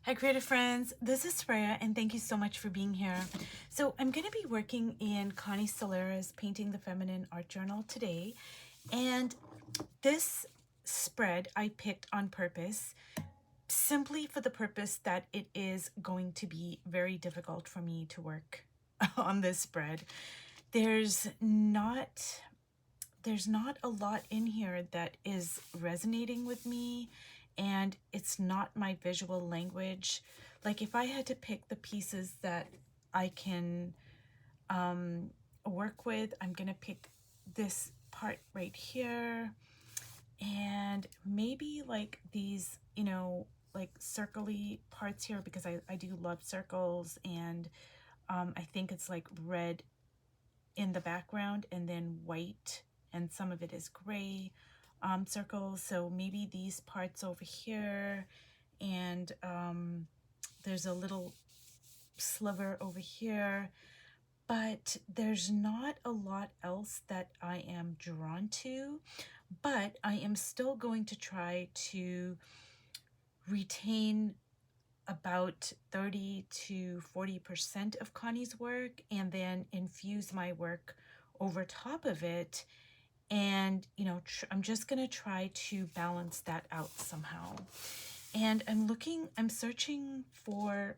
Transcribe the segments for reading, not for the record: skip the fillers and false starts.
Hi creative friends, this is Freya and thank you so much for being here. So I'm going to be working in Connie Solera's Painting the Feminine art journal today, and this spread I picked on purpose simply for the purpose that it is going to be very difficult for me to work on this spread. There's not a lot in here that is resonating with me, and it's not my visual language. Like if I had to pick the pieces that I can work with, I'm gonna pick this part right here, and maybe like these, like circly parts here, because I do love circles, and I think it's like red in the background and then white, and some of it is gray circles. So maybe these parts over here, and there's a little sliver over here, but there's not a lot else that I am drawn to. But I am still going to try to retain about 30 to 40% of Connie's work, and then infuse my work over top of it. And I'm just gonna try to balance that out somehow. And I'm searching for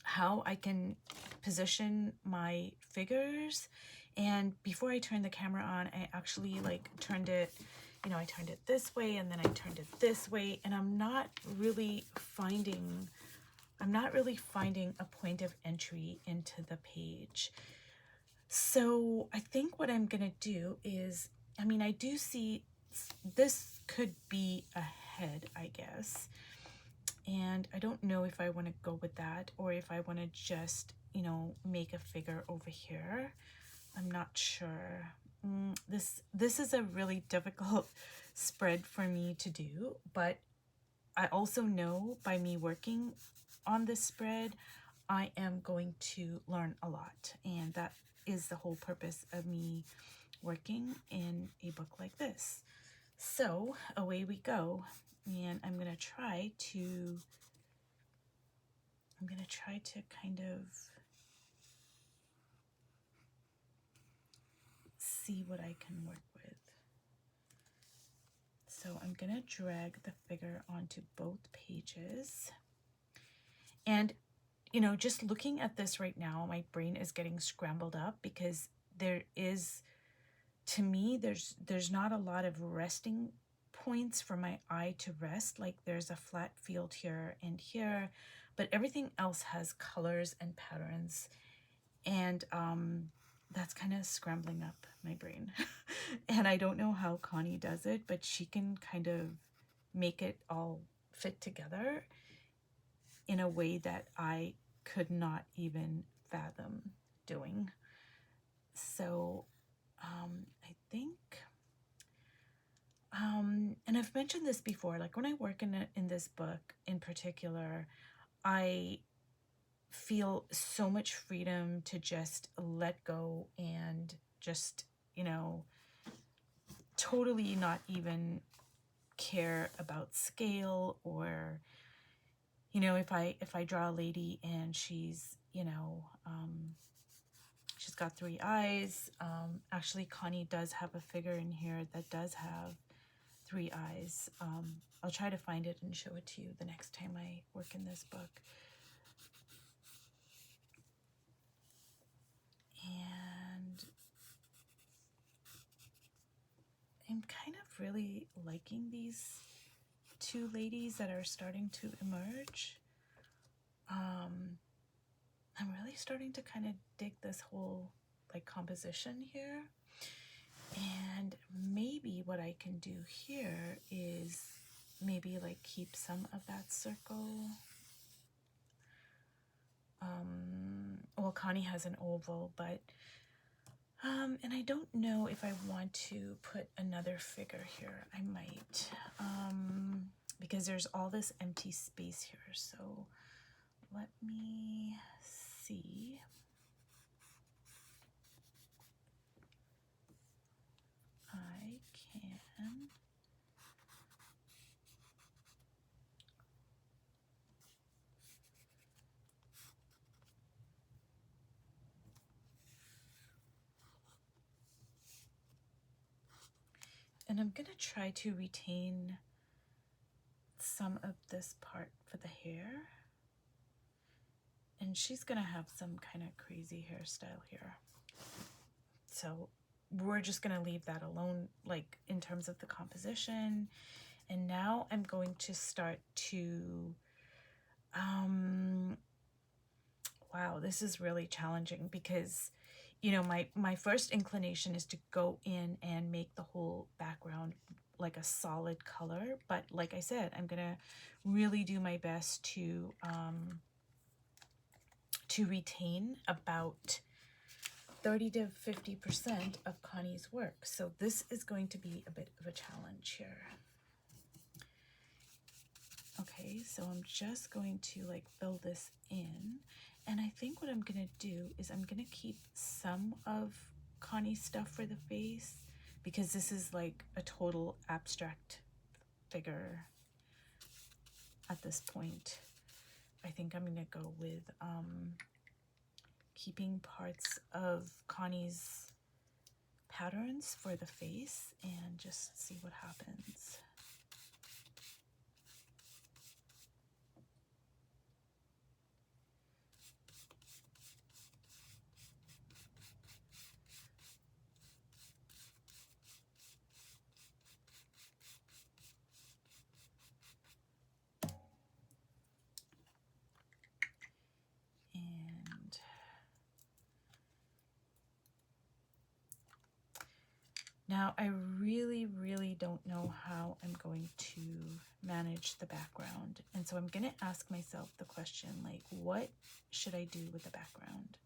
how I can position my figures. And before I turned the camera on, I actually like turned it, I turned it this way and then I turned it this way, and I'm not really finding a point of entry into the page. So I think what I'm gonna do is, I do see this could be a head, I guess. And I don't know if I want to go with that or if I want to just, make a figure over here. I'm not sure. This is a really difficult spread for me to do, but I also know by me working on this spread, I am going to learn a lot. And that is the whole purpose of me working in a book like this. So away we go. And I'm going to try to kind of see what I can work with. So I'm going to drag the figure onto both pages. And, just looking at this right now, my brain is getting scrambled up because to me, there's not a lot of resting points for my eye to rest. Like there's a flat field here and here, but everything else has colors and patterns. And that's kind of scrambling up my brain. And I don't know how Connie does it, but she can kind of make it all fit together in a way that I could not even fathom doing. So I think, and I've mentioned this before, like when I work in this book in particular, I feel so much freedom to just let go and just, totally not even care about scale, or, if I draw a lady and she's, she's got 3 eyes. Actually, Connie does have a figure in here that does have 3 eyes. I'll try to find it and show it to you the next time I work in this book. And I'm kind of really liking these 2 ladies that are starting to emerge. I'm really starting to kind of dig this whole like composition here. And maybe what I can do here is maybe like keep some of that circle. Well, Connie has an oval, but and I don't know if I want to put another figure here. I might, because there's all this empty space here. So let me see. I can And I'm going to try to retain some of this part for the hair. And she's going to have some kind of crazy hairstyle here. So we're just going to leave that alone, like in terms of the composition. And now I'm going to start to, wow, this is really challenging because, you know, my first inclination is to go in and make the whole background like a solid color. But like I said, I'm going to really do my best to retain about 30 to 50% of Connie's work. So this is going to be a bit of a challenge here. Okay, so I'm just going to like fill this in. And I think what I'm going to do is I'm going to keep some of Connie's stuff for the face because this is like a total abstract figure at this point. I think I'm going to go with keeping parts of Connie's patterns for the face and just see what happens. And now I really don't know how I'm going to manage the background. And so I'm going to ask myself the question, like, what should I do with the background?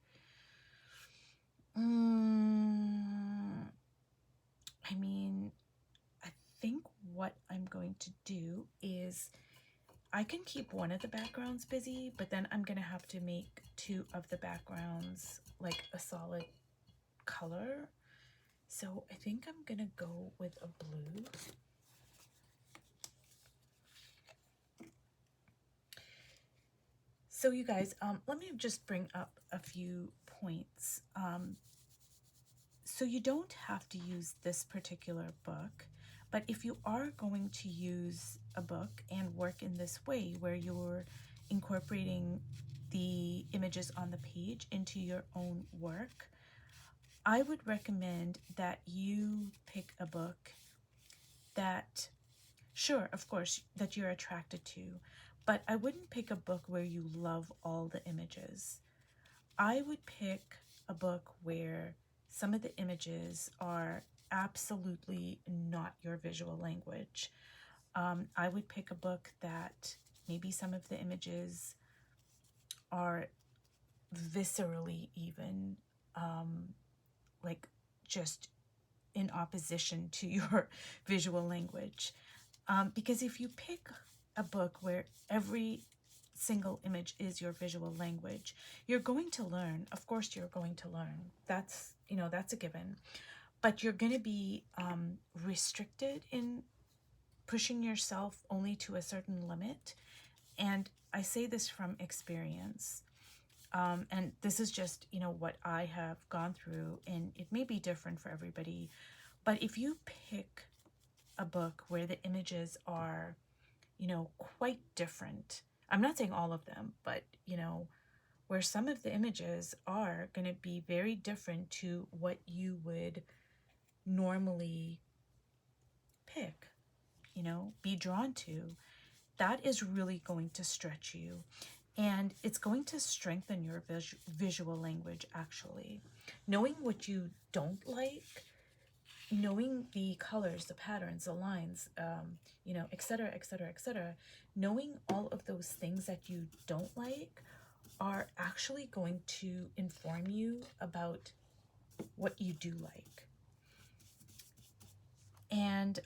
I mean, I think what I'm going to do is I can keep one of the backgrounds busy, but then I'm going to have to make two of the backgrounds like a solid color. So I think I'm going to go with a blue. So you guys, let me just bring up a few points. So you don't have to use this particular book, but if you are going to use a book and work in this way where you're incorporating the images on the page into your own work, I would recommend that you pick a book that, sure, of course, that you're attracted to, but I wouldn't pick a book where you love all the images. I would pick a book where some of the images are absolutely not your visual language. I would pick a book that maybe some of the images are viscerally even like just in opposition to your visual language. Because if you pick a book where every single image is your visual language, you're going to learn. Of course, you're going to learn. That's, you know, that's a given. But you're going to be restricted in pushing yourself only to a certain limit. And I say this from experience. And this is just, you know, what I have gone through, and it may be different for everybody. But if you pick a book where the images are, you know, quite different, I'm not saying all of them, but, you know, where some of the images are going to be very different to what you would normally pick, you know, be drawn to, that is really going to stretch you. And it's going to strengthen your visual language, actually. Knowing what you don't like, knowing the colors, the patterns, the lines, you know, etc., etc., etc., knowing all of those things that you don't like are actually going to inform you about what you do like. And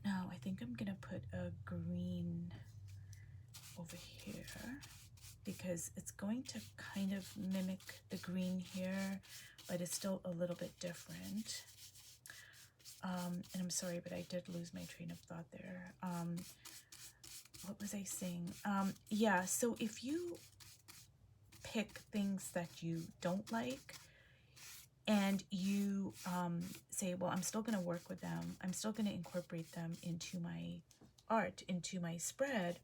now I think I'm gonna put a green over here because it's going to kind of mimic the green here, but it's still a little bit different. And I'm sorry, but I did lose my train of thought there. What was I saying? Yeah, so if you pick things that you don't like, and you say, well, I'm still going to work with them. I'm still going to incorporate them into my art, into my spread.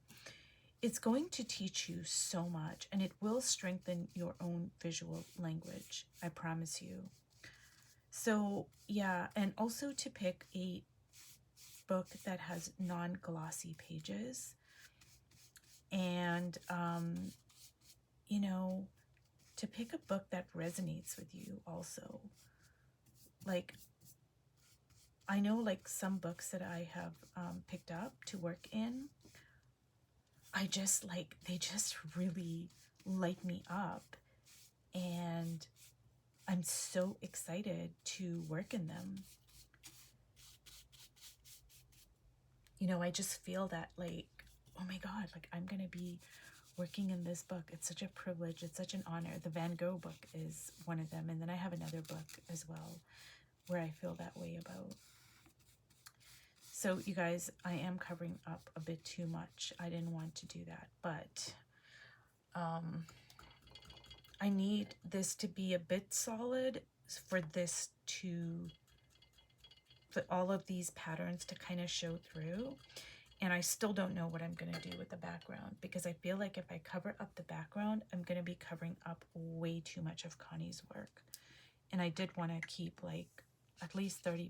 It's going to teach you so much, and it will strengthen your own visual language. I promise you. So yeah, and also to pick a book that has non-glossy pages, and you know, to pick a book that resonates with you also. Like, I know like some books that I have picked up to work in, I just like, they just really light me up, and I'm so excited to work in them. You know, I just feel that like, oh my God, like I'm gonna be working in this book. It's such a privilege. It's such an honor. The Van Gogh book is one of them. And then I have another book as well where I feel that way about. So you guys, I am covering up a bit too much. I didn't want to do that, but I need this to be a bit solid for this to, for all of these patterns to kind of show through. And I still don't know what I'm going to do with the background, because I feel like if I cover up the background, I'm going to be covering up way too much of Connie's work. And I did want to keep like at least 30%.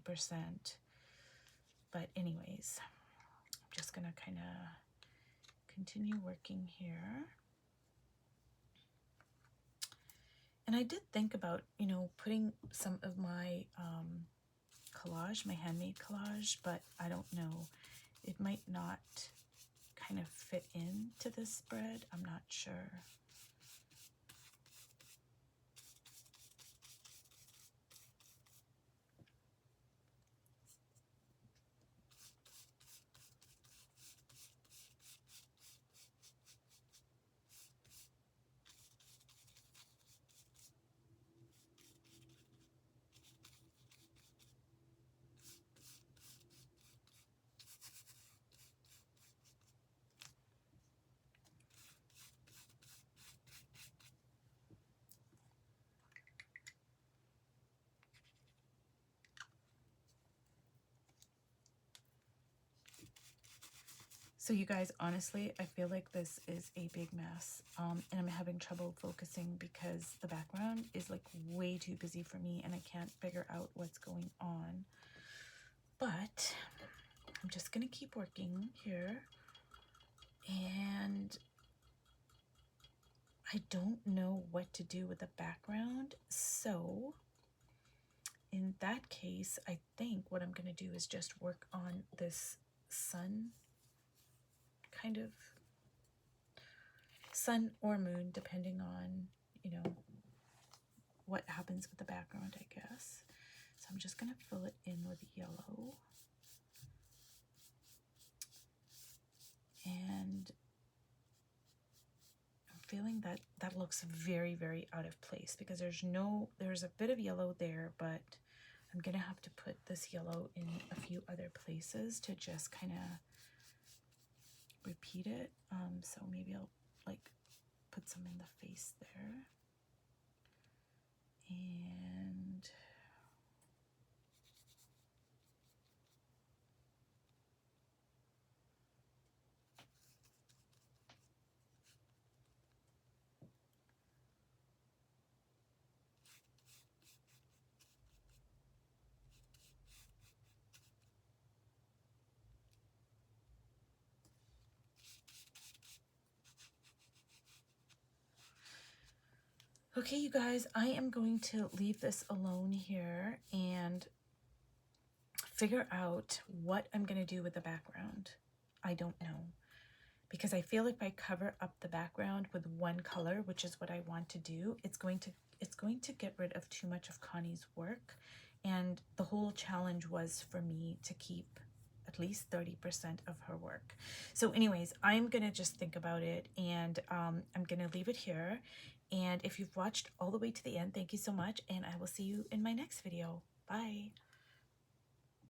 But anyways, I'm just going to kind of continue working here. And I did think about, you know, putting some of my collage, my handmade collage, but I don't know. It might not kind of fit into this spread. I'm not sure. So you guys, honestly, I feel like this is a big mess, and I'm having trouble focusing because the background is like way too busy for me and I can't figure out what's going on. But I'm just gonna keep working here, and I don't know what to do with the background. So in that case, I think what I'm gonna do is just work on this sun, kind of sun or moon, depending on, you know, what happens with the background, I guess. So I'm just gonna fill it in with yellow. And I'm feeling that that looks very, very out of place because there's a bit of yellow there, but I'm gonna have to put this yellow in a few other places to just kind of repeat it. So maybe I'll like put some in the face there. And okay, you guys, I am going to leave this alone here and figure out what I'm going to do with the background. I don't know, because I feel if I cover up the background with one color, which is what I want to do, it's going to get rid of too much of Connie's work. And the whole challenge was for me to keep at least 30% of her work. So anyways, I'm gonna just think about it, and I'm gonna leave it here. And if you've watched all the way to the end, thank you so much, and I will see you in my next video. Bye.